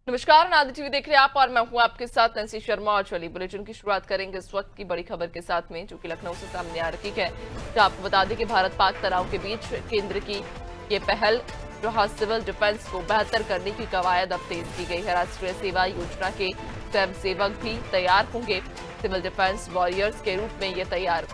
नमस्कार, नादिर टीवी देख रहे हैं आप और मैं हूं आपके साथ नैन्सी शर्मा। और चलिए बुलेटिन की शुरुआत करेंगे इस वक्त की बड़ी खबर के साथ में, जो कि लखनऊ से सामने आ रही है। तो आपको बता दें कि भारत पाक तनाव के बीच केंद्र की ये पहल जहां सिविल डिफेंस को बेहतर करने की कवायद अब तेज की गई है। राष्ट्रीय सेवा योजना के स्वयंसेवक भी तैयार होंगे। सिविल डिफेंस वॉरियर्स के रूप में ये तैयार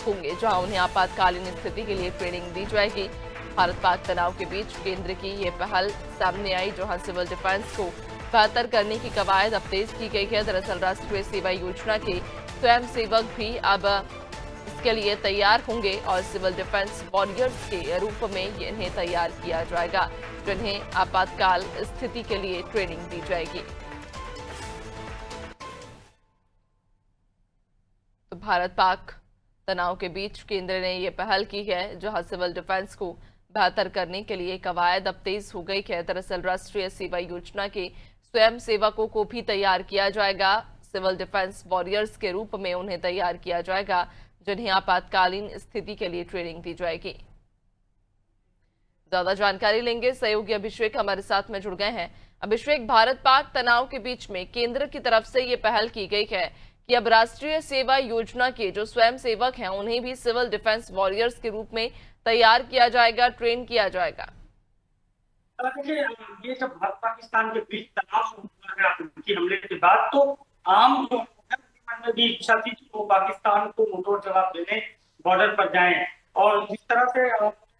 होंगे, जहां उन्हें आपातकालीन स्थिति के लिए ट्रेनिंग दी जाएगी। भारत पाक तनाव के बीच केंद्र की ये पहल सामने आई, जहां सिविल डिफेंस को बेहतर करने की कवायद अब तेज की गई है। दरअसल राष्ट्रीय सेवा योजना के स्वयंसेवक भी अब इसके लिए तैयार होंगे और सिविल डिफेंस वॉरियर्स के रूप में इन्हें तैयार किया जाएगा, जिन्हें आपातकाल स्थिति के लिए ट्रेनिंग दी जाएगी। तो भारत पाक तनाव के बीच केंद्र ने यह पहल की है, जहां सिविल डिफेंस को बेहतर करने के लिए कवायद अब तेज हो गई है। दरअसल राष्ट्रीय सेवा योजना के स्वयं सेवकों को भी तैयार किया जाएगा। सिविल डिफेंस वॉरियर्स के रूप में उन्हें तैयार किया जाएगा, जिन्हें आपातकालीन स्थिति के लिए ट्रेनिंग दी जाएगी। ज्यादा जानकारी लेंगे, सहयोगी अभिषेक हमारे साथ में जुड़ गए हैं। अभिषेक, भारत पाक तनाव के बीच में केंद्र की तरफ से ये पहल की गई है कि अब राष्ट्रीय सेवा योजना के जो स्वयं सेवक हैं उन्हें भी सिविल डिफेंस वॉरियर्स के रूप में तैयार किया जाएगा, ट्रेन किया जाएगा। देखिए, ये जब भारत पाकिस्तान के बीच तनाव शुरू हुआ है आतंकी हमले के बाद, तो आम लोगों में भी इच्छा थी कि वो पाकिस्तान को मुंहतोड़ जवाब देने बॉर्डर पर जाएं। और जिस तरह से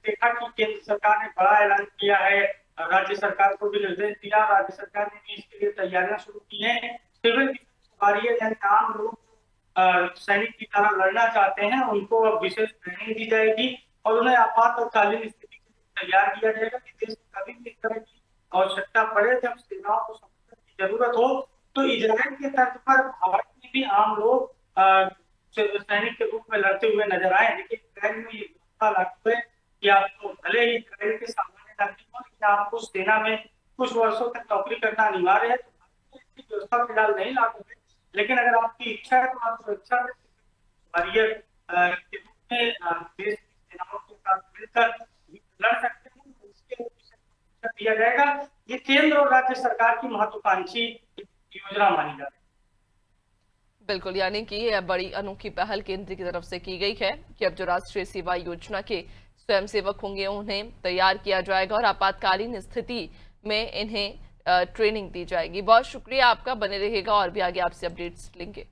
देखा कि केंद्र सरकार ने बड़ा ऐलान किया है, राज्य सरकार को भी निर्देश दिया, राज्य सरकार ने भी इसके लिए तैयारियां शुरू की हैं। सिविल वॉरियर यानी आम लोग सैनिक की तरह लड़ना चाहते हैं, उनको अब विशेष ट्रेनिंग दी जाएगी और उन्हें आपातकालीन स्थिति के लिए तैयार किया जाएगा कि देश में कभी भी इस तरह की आवश्यकता पड़े, जब सेनाओं को समर्थन की जरूरत हो, तो इजराइल के तर्ज पर भारत में भी आम लोग सैनिक के रूप में लड़ते हुए नजर आए। लेकिन इजराइल में ये व्यवस्था लागू है कि आपको भले ही इजराइल के सामान्य नागरिक हो, लेकिन आपको सेना में कुछ वर्षों तक नौकरी करना अनिवार्य है। तो इसकी व्यवस्था फिलहाल नहीं लागू है, लेकिन अगर आपकी इच्छा है तो आप सुरक्षा वॉरियर के रूप में देश सेनाओं के साथ मिलकर लड़ सकते हैं। इसके लिए दिया जाएगा। ये केंद्र और राज्य सरकार की महत्वाकांक्षी योजना मानी जाती है। बिल्कुल, यानी कि यह बड़ी अनोखी पहल केंद्र की तरफ से की गई है कि अब जो राष्ट्रीय सेवा योजना के स्वयंसेवक होंगे उन्हें तैयार किया जाएगा और आपातकालीन स्थिति में इन्हें ट्रेनिंग दी जाएगी। बहुत शुक्रिया आपका, बने रहिएगा और भी आगे आपसे अपडेट्स लेंगे।